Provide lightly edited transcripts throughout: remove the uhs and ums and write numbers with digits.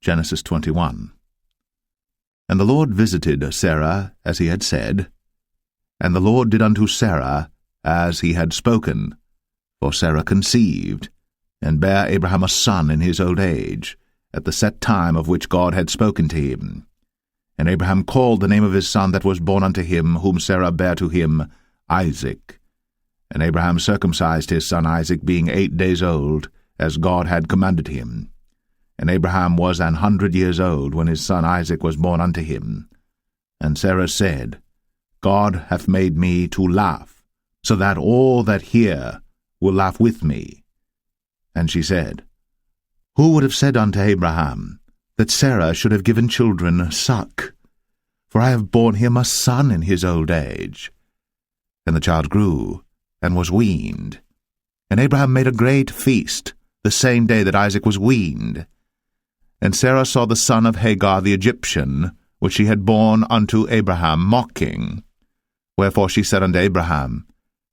Genesis 21. And the Lord visited Sarah as he had said, and the Lord did unto Sarah as he had spoken. For Sarah conceived, and bare Abraham a son in his old age, at the set time of which God had spoken to him. And Abraham called the name of his son that was born unto him, whom Sarah bare to him, Isaac. And Abraham circumcised his son Isaac, being 8 days old, as God had commanded him. And Abraham was 100 years old when his son Isaac was born unto him. And Sarah said, God hath made me to laugh, so that all that hear will laugh with me. And she said, Who would have said unto Abraham, that Sarah should have given children suck? For I have borne him a son in his old age. And the child grew, and was weaned. And Abraham made a great feast, the same day that Isaac was weaned. And Sarah saw the son of Hagar the Egyptian, which she had borne unto Abraham, mocking. Wherefore she said unto Abraham,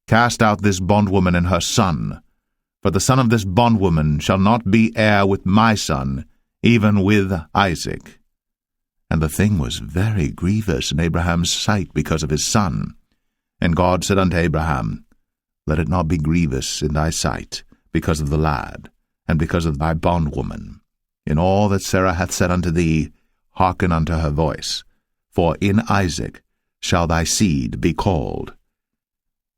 Cast out this bondwoman and her son, for the son of this bondwoman shall not be heir with my son, even with Isaac. And the thing was very grievous in Abraham's sight because of his son. And God said unto Abraham, Let it not be grievous in thy sight, because of the lad, and because of thy bondwoman. In all that Sarah hath said unto thee, hearken unto her voice, for in Isaac shall thy seed be called.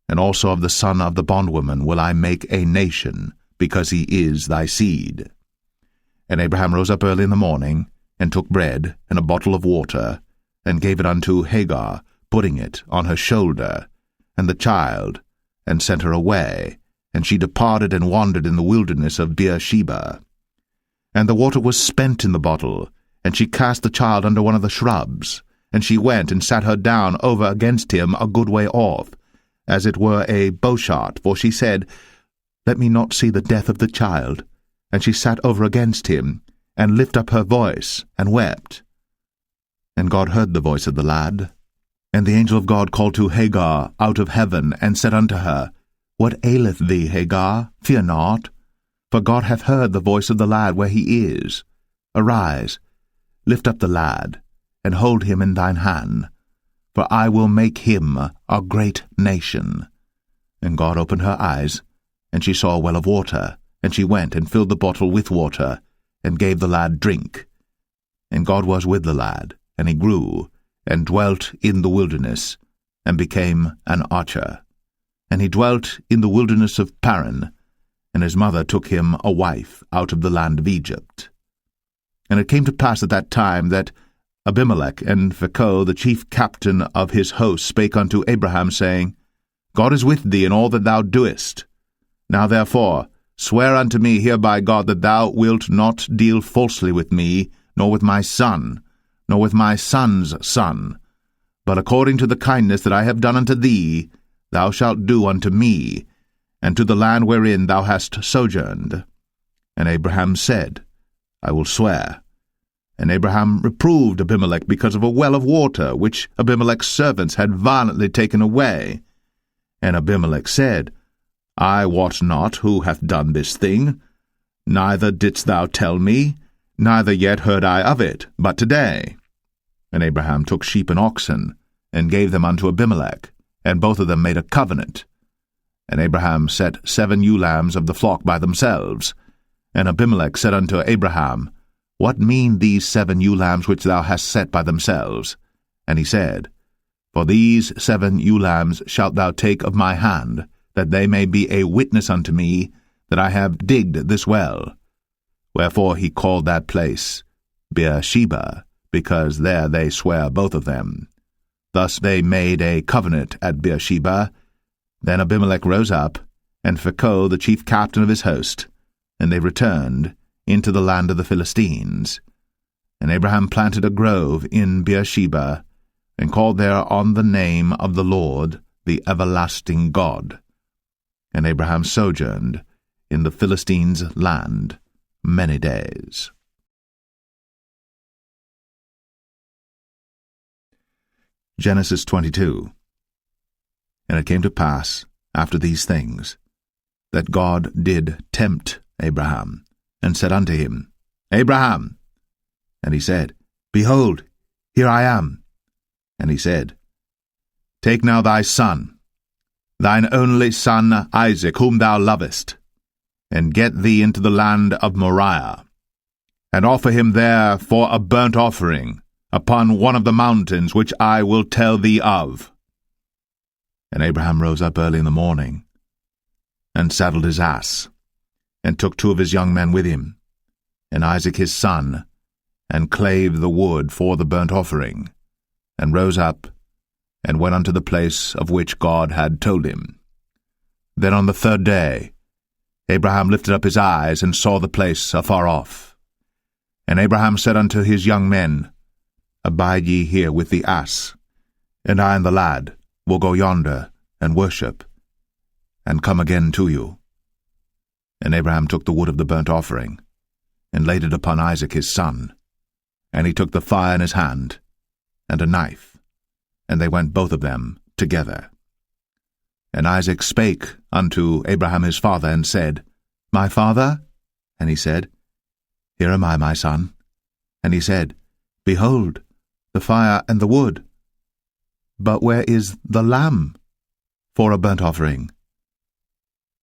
And also of the son of the bondwoman will I make a nation, because he is thy seed. And Abraham rose up early in the morning, and took bread and a bottle of water, and gave it unto Hagar, putting it on her shoulder, and the child, and sent her away, and she departed and wandered in the wilderness of Beersheba. And the water was spent in the bottle, and she cast the child under one of the shrubs, and she went and sat her down over against him a good way off, as it were a bowshot, for she said, Let me not see the death of the child. And she sat over against him, and lift up her voice, and wept. And God heard the voice of the lad. And the angel of God called to Hagar out of heaven, and said unto her, What aileth thee, Hagar? Fear not, for God hath heard the voice of the lad where he is. Arise, lift up the lad, and hold him in thine hand, for I will make him a great nation. And God opened her eyes, and she saw a well of water, and she went and filled the bottle with water, and gave the lad drink. And God was with the lad, and he grew, and dwelt in the wilderness, and became an archer. And he dwelt in the wilderness of Paran, and his mother took him a wife out of the land of Egypt. And it came to pass at that time that Abimelech and Phicol, the chief captain of his host, spake unto Abraham, saying, God is with thee in all that thou doest. Now therefore swear unto me here by God that thou wilt not deal falsely with me, nor with my son, nor with my son's son, but according to the kindness that I have done unto thee, thou shalt do unto me, and to the land wherein thou hast sojourned. And Abraham said, I will swear. And Abraham reproved Abimelech because of a well of water, which Abimelech's servants had violently taken away. And Abimelech said, I wot not who hath done this thing, neither didst thou tell me, neither yet heard I of it, but today. And Abraham took sheep and oxen, and gave them unto Abimelech, and both of them made a covenant. And Abraham set 7 ewe lambs of the flock by themselves. And Abimelech said unto Abraham, What mean these 7 ewe lambs which thou hast set by themselves? And he said, For these 7 ewe lambs shalt thou take of my hand, that they may be a witness unto me that I have digged this well. Wherefore he called that place Beersheba, because there they sware both of them. Thus they made a covenant at Beersheba. Then Abimelech rose up, and Phicol the chief captain of his host, and they returned into the land of the Philistines. And Abraham planted a grove in Beersheba, and called there on the name of the Lord, the everlasting God. And Abraham sojourned in the Philistines' land many days. Genesis 22. And it came to pass, after these things, that God did tempt Abraham, and said unto him, Abraham. And he said, Behold, here I am. And he said, Take now thy son, thine only son Isaac, whom thou lovest, and get thee into the land of Moriah, and offer him there for a burnt offering upon one of the mountains which I will tell thee of. And Abraham rose up early in the morning, and saddled his ass, and took 2 of his young men with him, and Isaac his son, and clave the wood for the burnt offering, and rose up, and went unto the place of which God had told him. Then on the 3rd day Abraham lifted up his eyes, and saw the place afar off. And Abraham said unto his young men, Abide ye here with the ass, and I and the lad will go yonder, and worship, and come again to you. And Abraham took the wood of the burnt offering, and laid it upon Isaac his son. And he took the fire in his hand, and a knife, and they went both of them together. And Isaac spake unto Abraham his father, and said, My father? And he said, Here am I, my son. And he said, Behold, the fire and the wood. But where is the lamb for a burnt offering?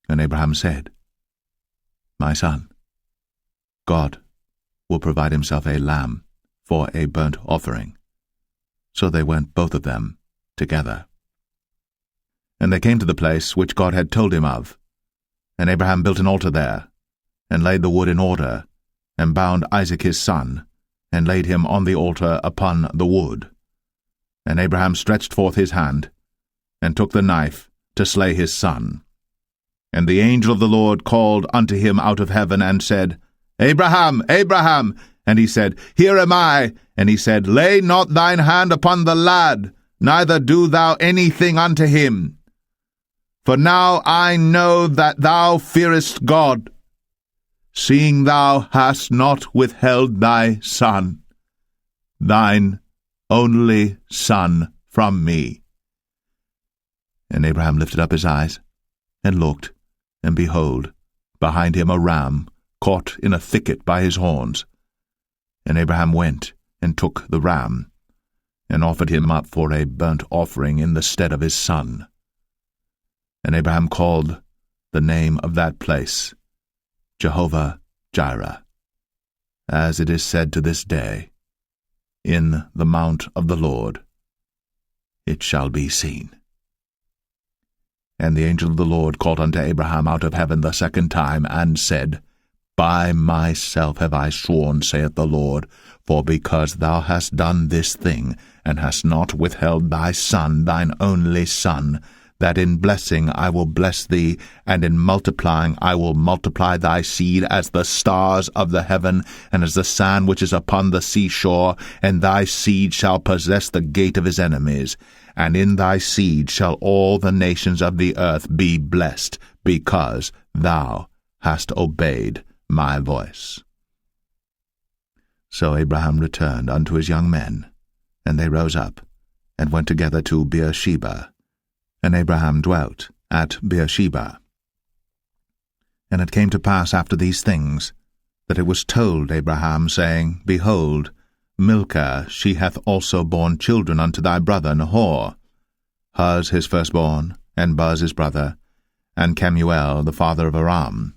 And Abraham said, My son, God will provide himself a lamb for a burnt offering. So they went both of them together. And they came to the place which God had told him of. And Abraham built an altar there, and laid the wood in order, and bound Isaac his son, and laid him on the altar upon the wood. And Abraham stretched forth his hand, and took the knife to slay his son. And the angel of the Lord called unto him out of heaven, and said, Abraham, Abraham! And he said, Here am I. And he said, Lay not thine hand upon the lad, neither do thou anything unto him. For now I know that thou fearest God, seeing thou hast not withheld thy son, thine only son, from me. And Abraham lifted up his eyes, and looked, and behold, behind him a ram caught in a thicket by his horns. And Abraham went, and took the ram, and offered him up for a burnt offering in the stead of his son. And Abraham called the name of that place Jehovah-Jireh, as it is said to this day, In the mount of the Lord it shall be seen. And the angel of the Lord called unto Abraham out of heaven the 2nd time, and said, By myself have I sworn, saith the Lord, for because thou hast done this thing, and hast not withheld thy son, thine only son, that in blessing I will bless thee, and in multiplying I will multiply thy seed as the stars of the heaven, and as the sand which is upon the seashore, and thy seed shall possess the gate of his enemies. And in thy seed shall all the nations of the earth be blessed, because thou hast obeyed my voice. So Abraham returned unto his young men, and they rose up, and went together to Beersheba. And Abraham dwelt at Beersheba. And it came to pass after these things, that it was told Abraham, saying, Behold, Milcah, she hath also borne children unto thy brother Nahor, Huz his firstborn, and Buz his brother, and Kemuel the father of Aram,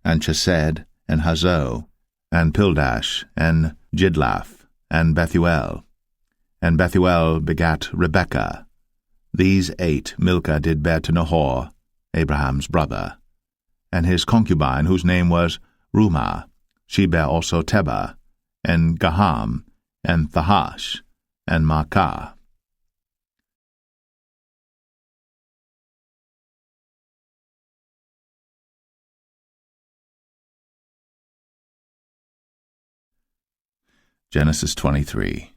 and Chesed, and Hazo, and Pildash, and Jidlaph, and Bethuel. And Bethuel begat Rebekah. These 8 Milcah did bear to Nahor, Abraham's brother. And his concubine, whose name was Rumah, she bare also Tebah, and Gaham, and Thahash, and Maacah. Genesis 23.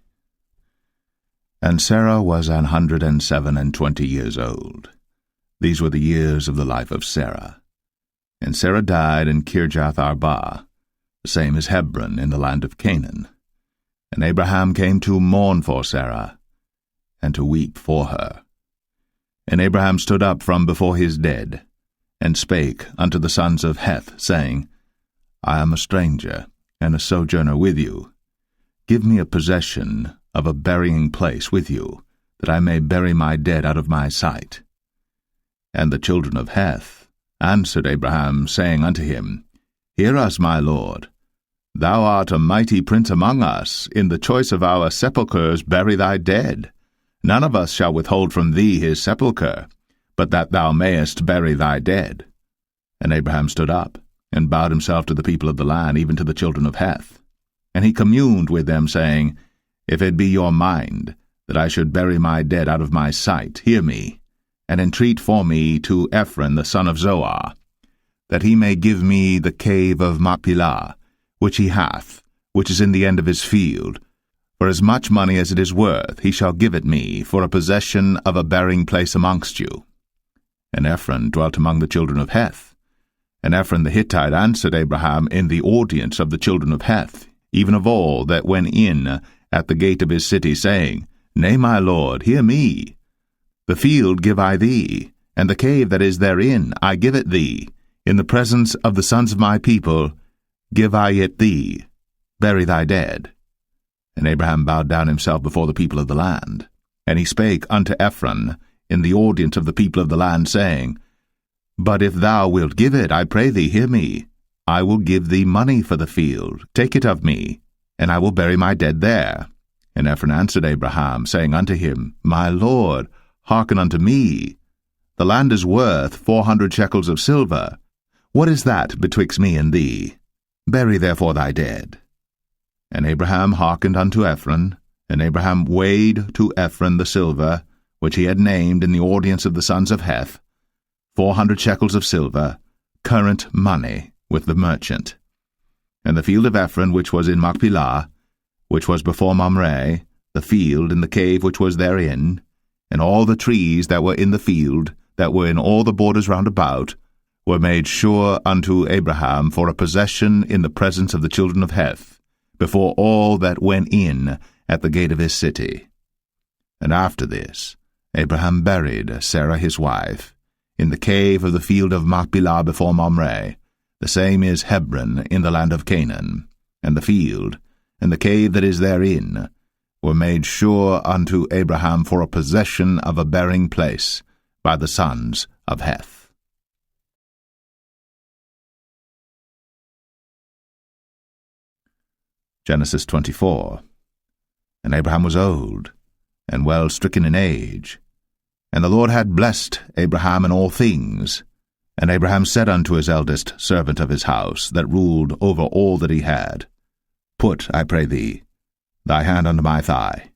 And Sarah was 127 years old. These were the years of the life of Sarah. And Sarah died in Kirjath-Arba, the same as Hebron in the land of Canaan. And Abraham came to mourn for Sarah, and to weep for her. And Abraham stood up from before his dead, and spake unto the sons of Heth, saying, I am a stranger, and a sojourner with you. Give me a possession of a burying place with you, that I may bury my dead out of my sight. And the children of Heth answered Abraham, saying unto him, Hear us, my lord. Thou art a mighty prince among us. In the choice of our sepulchres bury thy dead. None of us shall withhold from thee his sepulchre, but that thou mayest bury thy dead. And Abraham stood up, and bowed himself to the people of the land, even to the children of Heth. And he communed with them, saying, If it be your mind that I should bury my dead out of my sight, hear me, and entreat for me to Ephron the son of Zoar, that he may give me the cave of Machpelah, which he hath, which is in the end of his field. For as much money as it is worth, he shall give it me, for a possession of a burying place amongst you. And Ephron dwelt among the children of Heth. And Ephron the Hittite answered Abraham in the audience of the children of Heth, even of all that went in at the gate of his city, saying, Nay, my lord, hear me. The field give I thee, and the cave that is therein I give it thee. In the presence of the sons of my people give I it thee. Bury thy dead. And Abraham bowed down himself before the people of the land. And he spake unto Ephron in the audience of the people of the land, saying, But if thou wilt give it, I pray thee, hear me. I will give thee money for the field. Take it of me, and I will bury my dead there. And Ephron answered Abraham, saying unto him, My lord, hearken unto me. The land is worth 400 shekels of silver. What is that betwixt me and thee? Bury therefore thy dead. And Abraham hearkened unto Ephron, and Abraham weighed to Ephron the silver, which he had named in the audience of the sons of Heth, 400 shekels of silver, current money, with the merchant. And the field of Ephron which was in Machpelah, which was before Mamre, the field and the cave which was therein, and all the trees that were in the field, that were in all the borders round about, were made sure unto Abraham for a possession in the presence of the children of Heth, before all that went in at the gate of his city. And after this Abraham buried Sarah his wife in the cave of the field of Machpelah before Mamre. The same is Hebron in the land of Canaan. And the field, and the cave that is therein, were made sure unto Abraham for a possession of a burying place by the sons of Heth. Genesis 24. And Abraham was old, and well stricken in age. And the Lord had blessed Abraham in all things. And Abraham said unto his eldest servant of his house, that ruled over all that he had, Put, I pray thee, thy hand unto my thigh,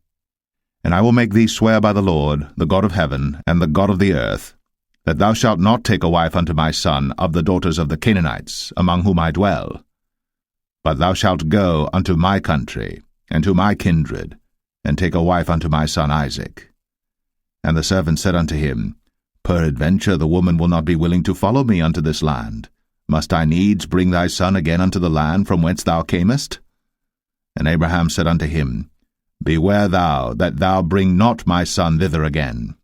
and I will make thee swear by the Lord, the God of heaven, and the God of the earth, that thou shalt not take a wife unto my son of the daughters of the Canaanites, among whom I dwell, but thou shalt go unto my country, and to my kindred, and take a wife unto my son Isaac. And the servant said unto him, Peradventure the woman will not be willing to follow me unto this land. Must I needs bring thy son again unto the land from whence thou camest? And Abraham said unto him, Beware thou that thou bring not my son thither again.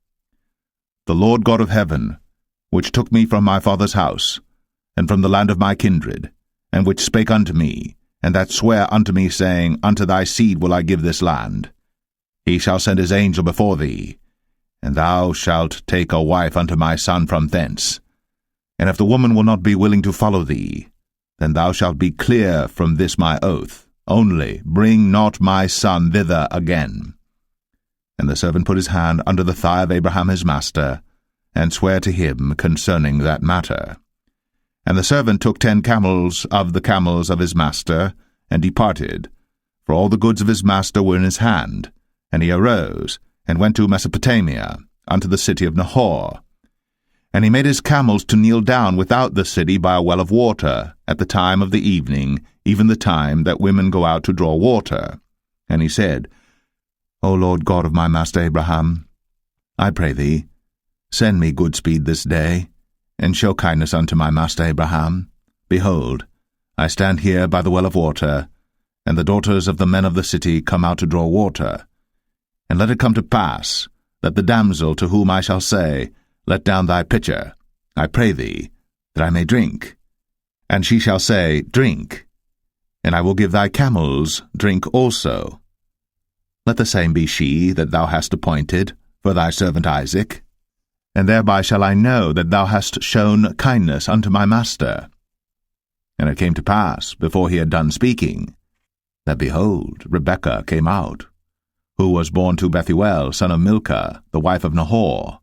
The Lord God of heaven, which took me from my father's house, and from the land of my kindred, and which spake unto me, and that sware unto me, saying, Unto thy seed will I give this land, he shall send his angel before thee, and thou shalt take a wife unto my son from thence. And if the woman will not be willing to follow thee, then thou shalt be clear from this my oath. Only bring not my son thither again. And the servant put his hand under the thigh of Abraham his master, and sware to him concerning that matter. And the servant took 10 camels of the camels of his master, and departed, for all the goods of his master were in his hand. And he arose, and went to Mesopotamia, unto the city of Nahor. And he made his camels to kneel down without the city by a well of water, at the time of the evening, even the time that women go out to draw water. And he said, O Lord God of my master Abraham, I pray thee, send me good speed this day, and show kindness unto my master Abraham. Behold, I stand here by the well of water, and the daughters of the men of the city come out to draw water. And let it come to pass, that the damsel to whom I shall say, Let down thy pitcher, I pray thee, that I may drink. And she shall say, Drink. and I will give thy camels drink also. Let the same be she that thou hast appointed for thy servant Isaac, and thereby shall I know that thou hast shown kindness unto my master. And it came to pass, before he had done speaking, that, behold, Rebekah came out, who was born to Bethuel, son of Milcah, the wife of Nahor,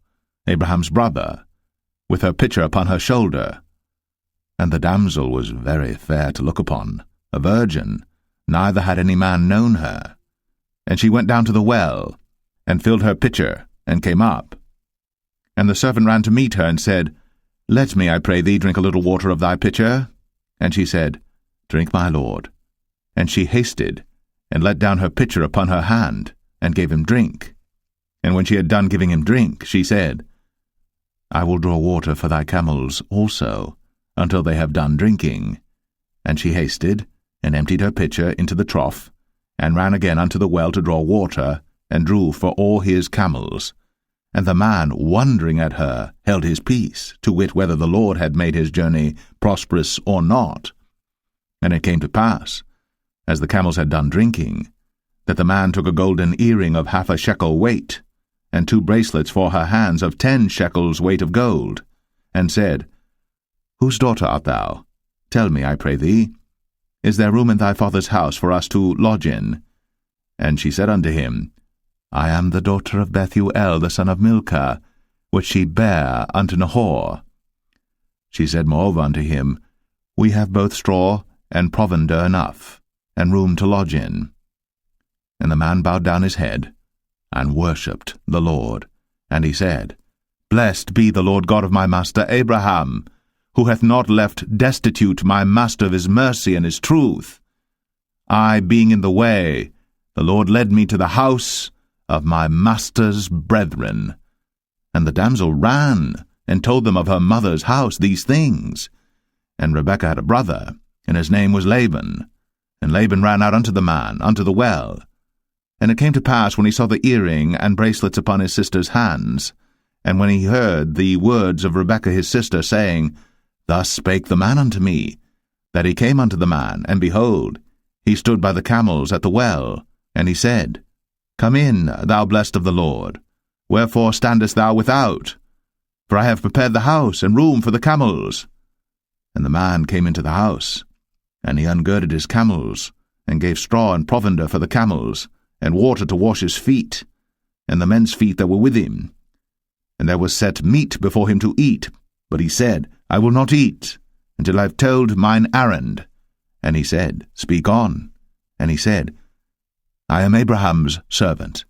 Abraham's brother, with her pitcher upon her shoulder. And the damsel was very fair to look upon, a virgin, neither had any man known her. And she went down to the well, and filled her pitcher, and came up. And the servant ran to meet her, and said, Let me, I pray thee, drink a little water of thy pitcher. And she said, Drink, my lord. And she hasted, and let down her pitcher upon her hand, and gave him drink. And when she had done giving him drink, she said, I will draw water for thy camels also, until they have done drinking. And she hasted, and emptied her pitcher into the trough, and ran again unto the well to draw water, and drew for all his camels. And the man, wondering at her, held his peace, to wit whether the Lord had made his journey prosperous or not. And it came to pass, as the camels had done drinking, that the man took a golden earring of half a shekel weight, and 2 bracelets for her hands of 10 shekels weight of gold, and said, Whose daughter art thou? Tell me, I pray thee. Is there room in thy father's house for us to lodge in? And she said unto him, I am the daughter of Bethuel, the son of Milcah, which she bare unto Nahor. She said moreover unto him, We have both straw and provender enough, and room to lodge in. And the man bowed down his head, and worshipped the Lord. And he said, Blessed be the Lord God of my master Abraham, who hath not left destitute my master of his mercy and his truth. I being in the way, the Lord led me to the house of my master's brethren. And the damsel ran, and told them of her mother's house these things. And Rebekah had a brother, and his name was Laban. And Laban ran out unto the man, unto the well. And it came to pass, when he saw the earring and bracelets upon his sister's hands, and when he heard the words of Rebekah his sister, saying, Thus spake the man unto me, that he came unto the man, and behold, he stood by the camels at the well, and he said, Come in, thou blessed of the Lord. Wherefore standest thou without? For I have prepared the house and room for the camels. And the man came into the house, and he ungirded his camels, and gave straw and provender for the camels, and water to wash his feet, and the men's feet that were with him. And there was set meat before him to eat, but he said, I will not eat, until I have told mine errand. And he said, Speak on. And he said, I am Abraham's servant.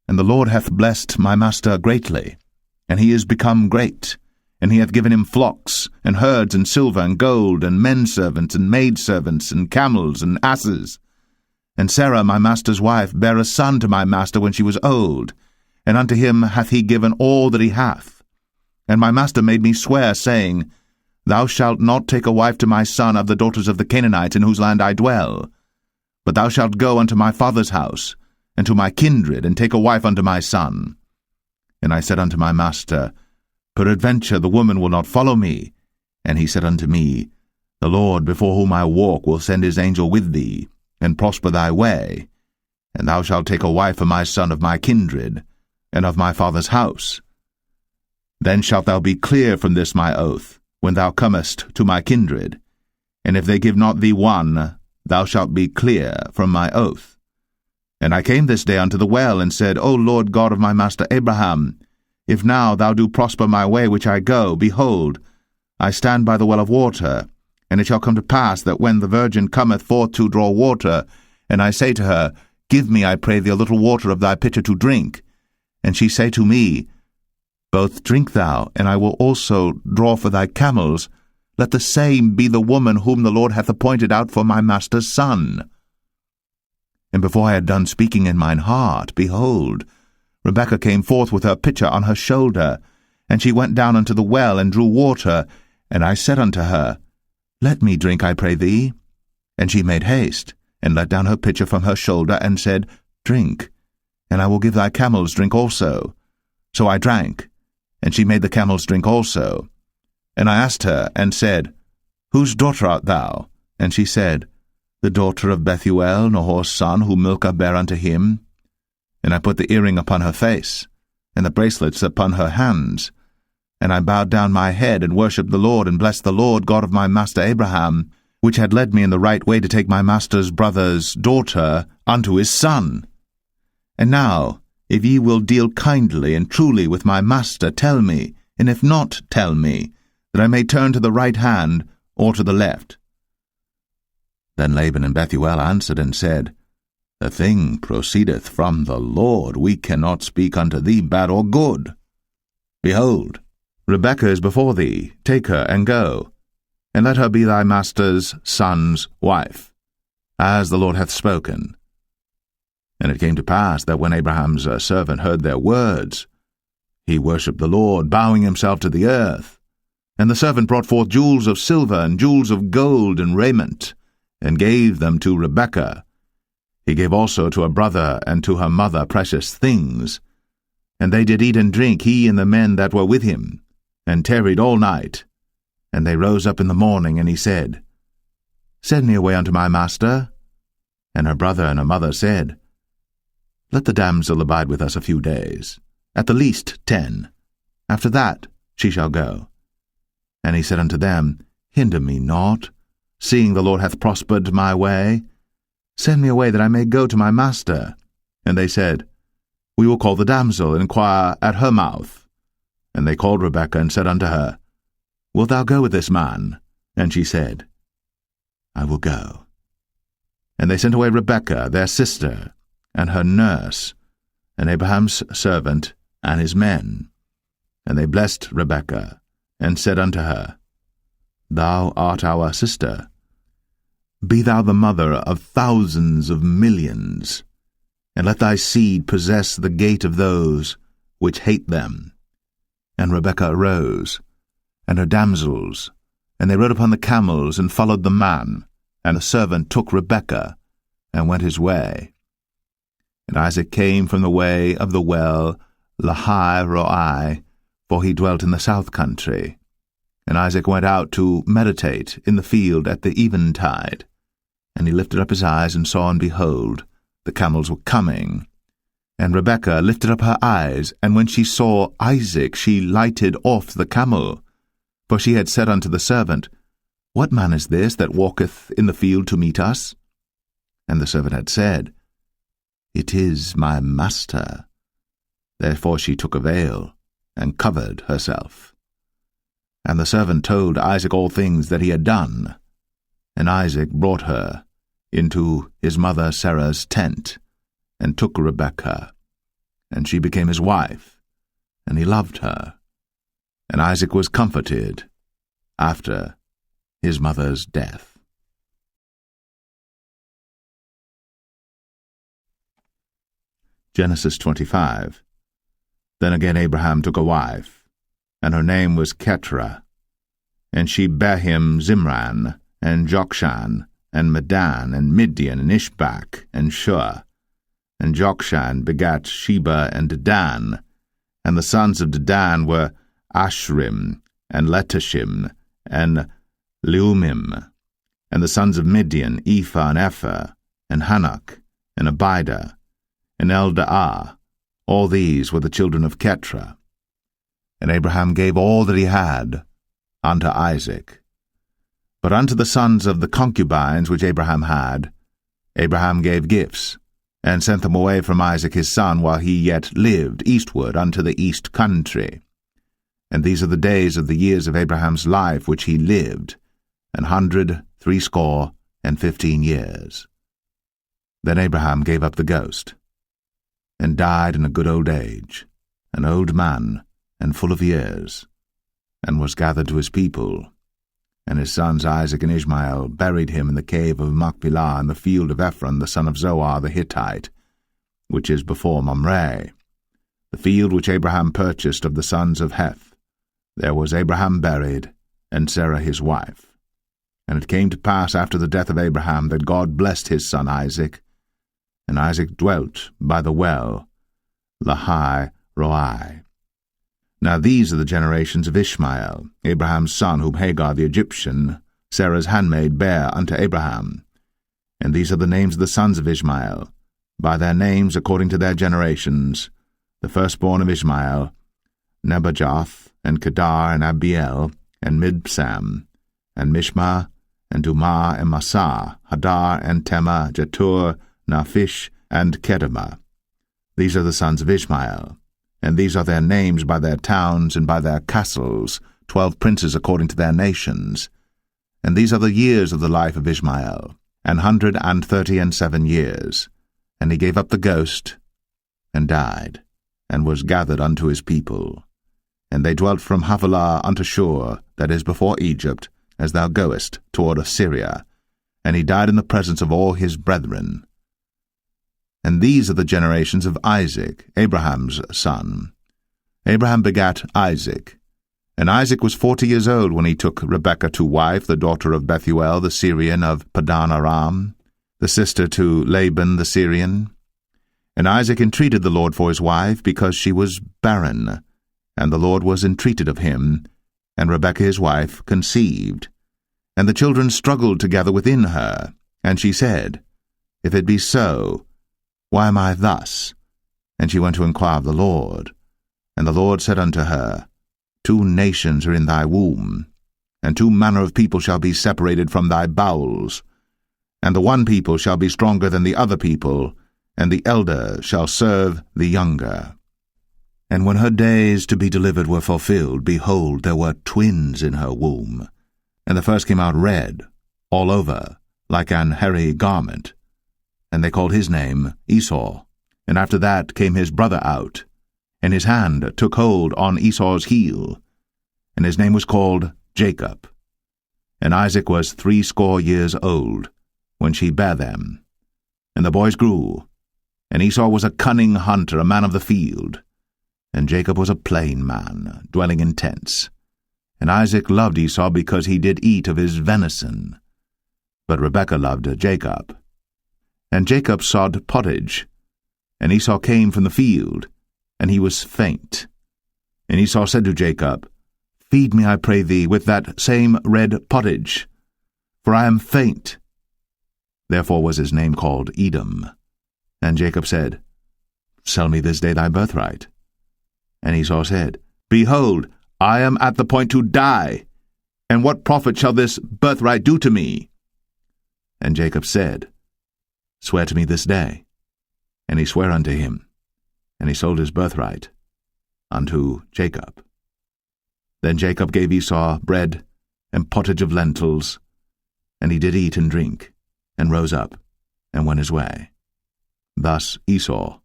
And the Lord hath blessed my master greatly, and he is become great, and he hath given him flocks, and herds, and silver, and gold, and menservants, and maidservants, and camels, and asses. And Sarah my master's wife bare a son to my master when she was old, and unto him hath he given all that he hath. And my master made me swear, saying, Thou shalt not take a wife to my son of the daughters of the Canaanites in whose land I dwell, but thou shalt go unto my father's house, and to my kindred, and take a wife unto my son. And I said unto my master, Peradventure the woman will not follow me. And he said unto me, The Lord before whom I walk will send his angel with thee, and prosper thy way. And thou shalt take a wife for my son of my kindred, and of my father's house. Then shalt thou be clear from this my oath, when thou comest to my kindred. And if they give not thee one, thou shalt be clear from my oath. And I came this day unto the well, and said, O Lord God of my master Abraham, if now thou do prosper my way which I go, behold, I stand by the well of water. And it shall come to pass that when the virgin cometh forth to draw water, and I say to her, Give me, I pray thee, a little water of thy pitcher to drink, and she say to me, Both drink thou, and I will also draw for thy camels, let the same be the woman whom the Lord hath appointed out for my master's son. And before I had done speaking in mine heart, behold, Rebekah came forth with her pitcher on her shoulder, and she went down unto the well, and drew water. And I said unto her, Let me drink, I pray thee. And she made haste, and let down her pitcher from her shoulder, and said, Drink, and I will give thy camels drink also. So I drank, and she made the camels drink also. And I asked her, and said, Whose daughter art thou? And she said, the daughter of Bethuel, Nahor's son, whom Milcah bare unto him? And I put the earring upon her face, and the bracelets upon her hands. And I bowed down my head, and worshipped the Lord, and blessed the Lord God of my master Abraham, which had led me in the right way to take my master's brother's daughter unto his son. And now, if ye will deal kindly and truly with my master, tell me, and if not, tell me, that I may turn to the right hand or to the left. Then Laban and Bethuel answered and said, The thing proceedeth from the Lord. We cannot speak unto thee bad or good. Behold, Rebekah is before thee. Take her and go, and let her be thy master's son's wife, as the Lord hath spoken. And it came to pass that when Abraham's servant heard their words, he worshipped the Lord, bowing himself to the earth. And the servant brought forth jewels of silver and jewels of gold and raiment, and gave them to Rebekah. He gave also to her brother and to her mother precious things. And they did eat and drink, he and the men that were with him, and tarried all night. And they rose up in the morning, and he said, Send me away unto my master. And her brother and her mother said, Let the damsel abide with us a few days, at the least 10. After that she shall go. And he said unto them, Hinder me not, seeing the Lord hath prospered my way. Send me away that I may go to my master. And they said, We will call the damsel, and inquire at her mouth. And they called Rebekah, and said unto her, Wilt thou go with this man? And she said, I will go. And they sent away Rebekah, their sister, and her nurse, and Abraham's servant, and his men. And they blessed Rebekah, and said unto her, Thou art our sister. Be thou the mother of thousands of millions, and let thy seed possess the gate of those which hate them. And Rebekah arose, and her damsels, and they rode upon the camels, and followed the man. And the servant took Rebekah, and went his way. And Isaac came from the way of the well Lahai-roi, for he dwelt in the south country. And Isaac went out to meditate in the field at the eventide. And he lifted up his eyes, and saw, and behold, the camels were coming. And Rebekah lifted up her eyes, and when she saw Isaac, she lighted off the camel. For she had said unto the servant, What man is this that walketh in the field to meet us? And the servant had said, It is my master. Therefore she took a veil, and covered herself. And the servant told Isaac all things that he had done. And Isaac brought her into his mother Sarah's tent, and took Rebekah, and she became his wife, and he loved her. And Isaac was comforted after his mother's death. Genesis 25. Then again Abraham took a wife, and her name was Keturah. And she bare him Zimran, and Jokshan, and Medan, and Midian, and Ishbak, and Shua. And Jokshan begat Sheba and Dedan. And the sons of Dedan were Ashrim, and Letashim, and Leumim. And the sons of Midian, Ephah and Epher, and Hanok, and Abidah, and Eldaah. All these were the children of Keturah. And Abraham gave all that he had unto Isaac. But unto the sons of the concubines which Abraham had, Abraham gave gifts, and sent them away from Isaac his son while he yet lived eastward unto the east country. And these are the days of the years of Abraham's life which he lived, 160 years. Then Abraham gave up the ghost, and died in a good old age, an old man, and full of years, and was gathered to his people. And his sons Isaac and Ishmael buried him in the cave of Machpelah in the field of Ephron the son of Zohar the Hittite, which is before Mamre, the field which Abraham purchased of the sons of Heth. There was Abraham buried, and Sarah his wife. And it came to pass after the death of Abraham that God blessed his son Isaac, and Isaac dwelt by the well Lahai-roi. Now these are the generations of Ishmael, Abraham's son, whom Hagar the Egyptian, Sarah's handmaid, bare unto Abraham. And these are the names of the sons of Ishmael, by their names according to their generations: the firstborn of Ishmael, Nebajoth, and Kedar, and Abiel, and Mibsam, and Mishma, and Dumah, and Massa, Hadar, and Tema, Jetur, Naphish, and Kedemah. These are the sons of Ishmael, and these are their names by their towns and by their castles, 12 princes according to their nations. And these are the years of the life of Ishmael, 137 years. And he gave up the ghost, and died, and was gathered unto his people. And they dwelt from Havilah unto Shur, that is before Egypt, as thou goest toward Assyria. And he died in the presence of all his brethren. And these are the generations of Isaac, Abraham's son. Abraham begat Isaac. And Isaac was 40 years old when he took Rebekah to wife, the daughter of Bethuel the Syrian of Padan Aram, the sister to Laban the Syrian. And Isaac entreated the Lord for his wife, because she was barren. And the Lord was entreated of him, and Rebekah his wife conceived. And the children struggled together within her. And she said, If it be so, why am I thus? And she went to inquire of the Lord. And the Lord said unto her, 2 nations are in thy womb, and 2 manner of people shall be separated from thy bowels. And the one people shall be stronger than the other people, and the elder shall serve the younger. And when her days to be delivered were fulfilled, behold, there were twins in her womb. And the first came out red, all over, like an hairy garment. And they called his name Esau. And after that came his brother out, and his hand took hold on Esau's heel, and his name was called Jacob. And Isaac was 80 years old when she bare them. And the boys grew, and Esau was a cunning hunter, a man of the field, and Jacob was a plain man, dwelling in tents. And Isaac loved Esau because he did eat of his venison, but Rebekah loved Jacob. And Jacob sawed pottage, and Esau came from the field, and he was faint. And Esau said to Jacob, Feed me, I pray thee, with that same red pottage, for I am faint. Therefore was his name called Edom. And Jacob said, Sell me this day thy birthright. And Esau said, Behold, I am at the point to die, and what profit shall this birthright do to me? And Jacob said, Swear to me this day. And he sware unto him, and he sold his birthright unto Jacob. Then Jacob gave Esau bread and pottage of lentils, and he did eat and drink, and rose up, and went his way. Thus Esau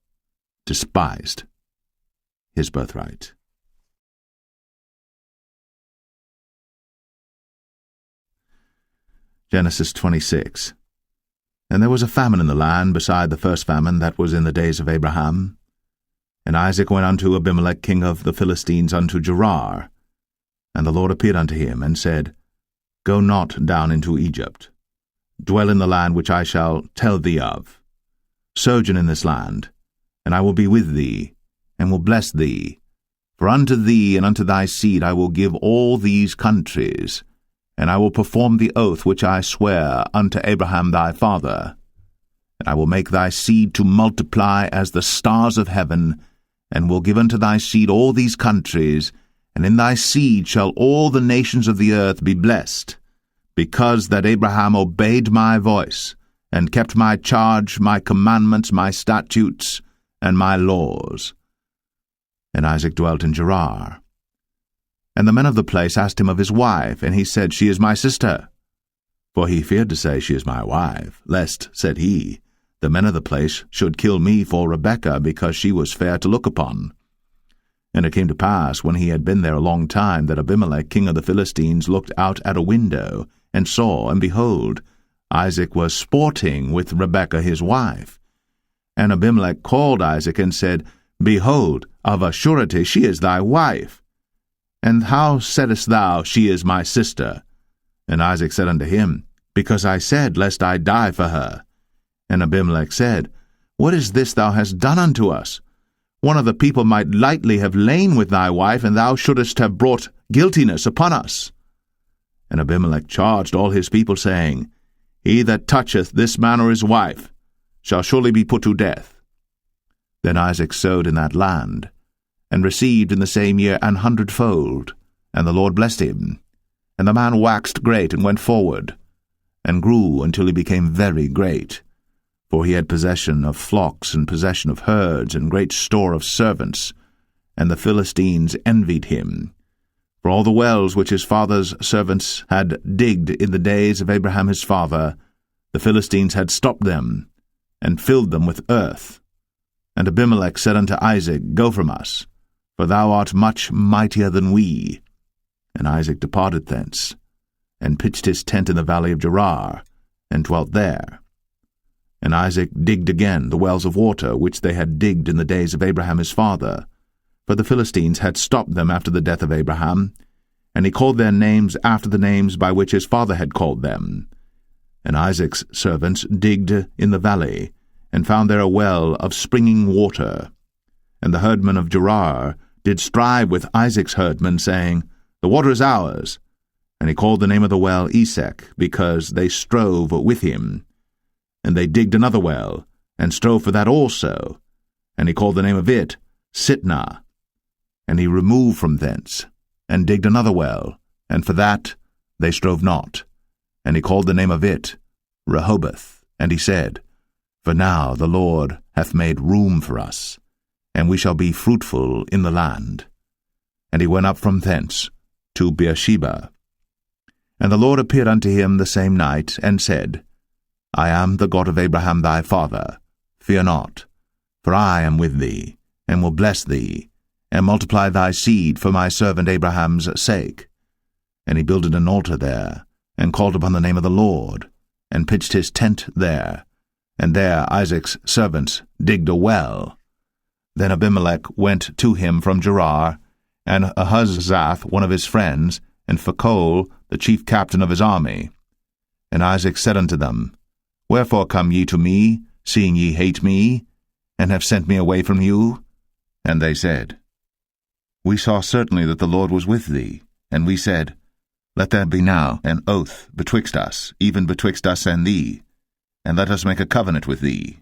despised his birthright. Genesis 26. And there was a famine in the land beside the first famine that was in the days of Abraham. And Isaac went unto Abimelech king of the Philistines unto Gerar. And the Lord appeared unto him, and said, Go not down into Egypt. Dwell in the land which I shall tell thee of. Sojourn in this land, and I will be with thee, and will bless thee. For unto thee and unto thy seed I will give all these countries, and I will perform the oath which I sware unto Abraham thy father. And I will make thy seed to multiply as the stars of heaven, and will give unto thy seed all these countries, and in thy seed shall all the nations of the earth be blessed, because that Abraham obeyed my voice, and kept my charge, my commandments, my statutes, and my laws. And Isaac dwelt in Gerar. And the men of the place asked him of his wife, and he said, She is my sister. For he feared to say, She is my wife, lest, said he, the men of the place should kill me for Rebekah, because she was fair to look upon. And it came to pass, when he had been there a long time, that Abimelech king of the Philistines looked out at a window, and saw, and behold, Isaac was sporting with Rebekah his wife. And Abimelech called Isaac, and said, Behold, of a surety she is thy wife. And how saidst thou, She is my sister? And Isaac said unto him, Because I said, Lest I die for her. And Abimelech said, What is this thou hast done unto us? One of the people might lightly have lain with thy wife, and thou shouldest have brought guiltiness upon us. And Abimelech charged all his people, saying, He that toucheth this man or his wife shall surely be put to death. Then Isaac sowed in that land, and received in the same year 100-fold, and the Lord blessed him. And the man waxed great, and went forward, and grew until he became very great. For he had possession of flocks, and possession of herds, and great store of servants. And the Philistines envied him. For all the wells which his father's servants had digged in the days of Abraham his father, the Philistines had stopped them, and filled them with earth. And Abimelech said unto Isaac, Go from us, for thou art much mightier than we. And Isaac departed thence, and pitched his tent in the valley of Gerar, and dwelt there. And Isaac digged again the wells of water which they had digged in the days of Abraham his father, for the Philistines had stopped them after the death of Abraham, and he called their names after the names by which his father had called them. And Isaac's servants digged in the valley, and found there a well of springing water. And the herdmen of Gerar did strive with Isaac's herdmen, saying, The water is ours. And he called the name of the well Esek, because they strove with him. And they digged another well, and strove for that also. And he called the name of it Sitnah. And he removed from thence, and digged another well, and for that they strove not. And he called the name of it Rehoboth. And he said, For now the Lord hath made room for us, and we shall be fruitful in the land. And he went up from thence to Beersheba. And the Lord appeared unto him the same night, and said, I am the God of Abraham thy father. Fear not, for I am with thee, and will bless thee, and multiply thy seed for my servant Abraham's sake. And he builded an altar there, and called upon the name of the Lord, and pitched his tent there. And there Isaac's servants digged a well. Then Abimelech went to him from Gerar, and Ahuzzath one of his friends, and Phicol the chief captain of his army. And Isaac said unto them, Wherefore come ye to me, seeing ye hate me, and have sent me away from you? And they said, We saw certainly that the Lord was with thee. And we said, Let there be now an oath betwixt us, even betwixt us and thee, and let us make a covenant with thee,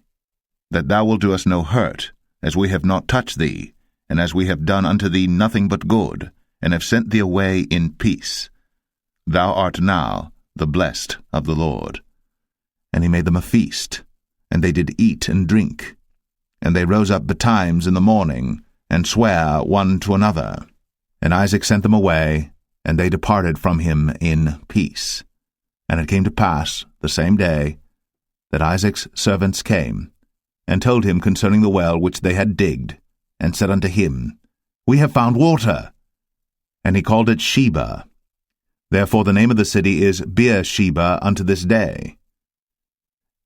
that thou wilt do us no hurt, as we have not touched thee, and as we have done unto thee nothing but good, and have sent thee away in peace. Thou art now the blessed of the Lord. And he made them a feast, and they did eat and drink. And they rose up betimes in the morning, and sware one to another. And Isaac sent them away, and they departed from him in peace. And it came to pass the same day that Isaac's servants came, and told him concerning the well which they had digged, and said unto him, We have found water. And he called it Sheba. Therefore the name of the city is Beersheba unto this day.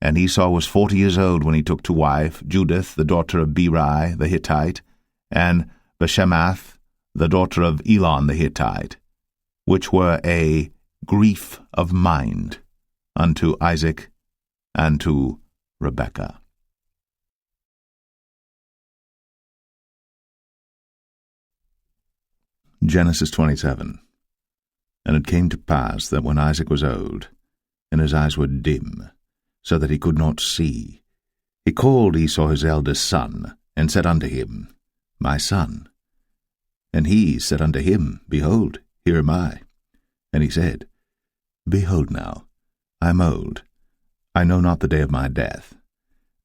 And Esau was 40 years old when he took to wife Judith the daughter of Beri the Hittite, and Bashemath the daughter of Elon the Hittite, which were a grief of mind unto Isaac and to Rebekah. Genesis 27. And it came to pass that when Isaac was old, and his eyes were dim, so that he could not see, he called Esau his eldest son, and said unto him, My son. And he said unto him, Behold, here am I. And he said, Behold now, I am old, I know not the day of my death.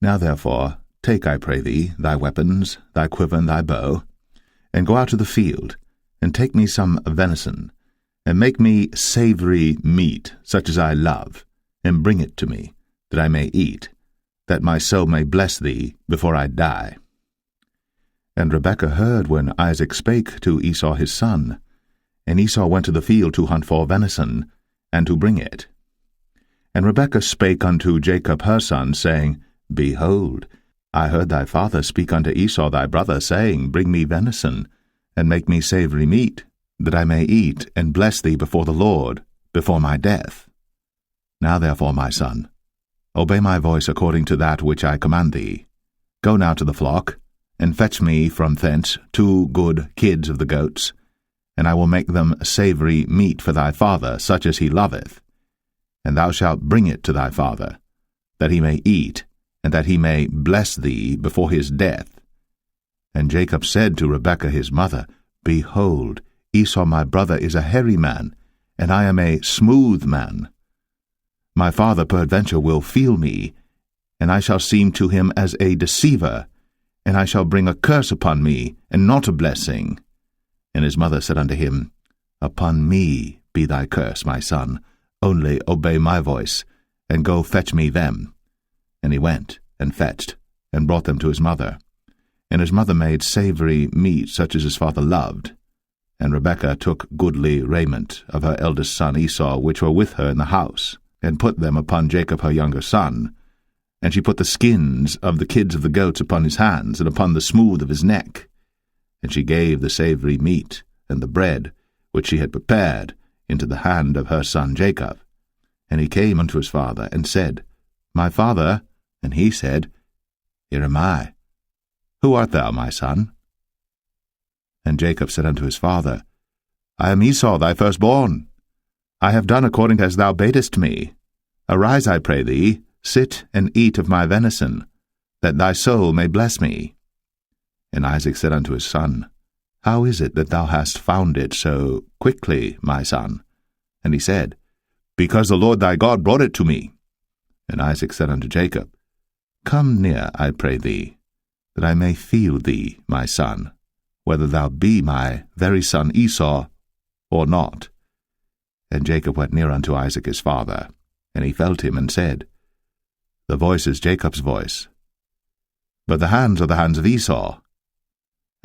Now therefore, take, I pray thee, thy weapons, thy quiver and thy bow, and go out to the field, and take me some venison, and make me savory meat, such as I love, and bring it to me, that I may eat, that my soul may bless thee before I die. And Rebekah heard when Isaac spake to Esau his son, and Esau went to the field to hunt for venison, and to bring it. And Rebekah spake unto Jacob her son, saying, Behold, I heard thy father speak unto Esau thy brother, saying, Bring me venison, and make me savory meat, that I may eat and bless thee before the Lord, before my death. Now therefore, my son, obey my voice according to that which I command thee. Go now to the flock, and fetch me from thence 2 good kids of the goats, and I will make them savory meat for thy father, such as he loveth. and thou shalt bring it to thy father, that he may eat, and that he may bless thee before his death. And Jacob said to Rebekah his mother, Behold, Esau my brother is a hairy man, and I am a smooth man. My father peradventure will feel me, and I shall seem to him as a deceiver, and I shall bring a curse upon me, and not a blessing. And his mother said unto him, Upon me be thy curse, my son, only obey my voice, and go fetch me them. And he went, and fetched, and brought them to his mother. And his mother made savoury meat such as his father loved. And Rebekah took goodly raiment of her eldest son Esau, which were with her in the house, and put them upon Jacob her younger son. And she put the skins of the kids of the goats upon his hands, and upon the smooth of his neck. And she gave the savoury meat, and the bread, which she had prepared, into the hand of her son Jacob. And he came unto his father, and said, My father. And he said, Here am I. Who art thou, my son? And Jacob said unto his father, I am Esau thy firstborn. I have done according as thou badest me. Arise, I pray thee, sit and eat of my venison, that thy soul may bless me. And Isaac said unto his son, How is it that thou hast found it so quickly, my son? And he said, Because the Lord thy God brought it to me. And Isaac said unto Jacob, Come near, I pray thee, that I may feel thee, my son, whether thou be my very son Esau or not. And Jacob went near unto Isaac his father, and he felt him, and said, The voice is Jacob's voice, but the hands are the hands of Esau.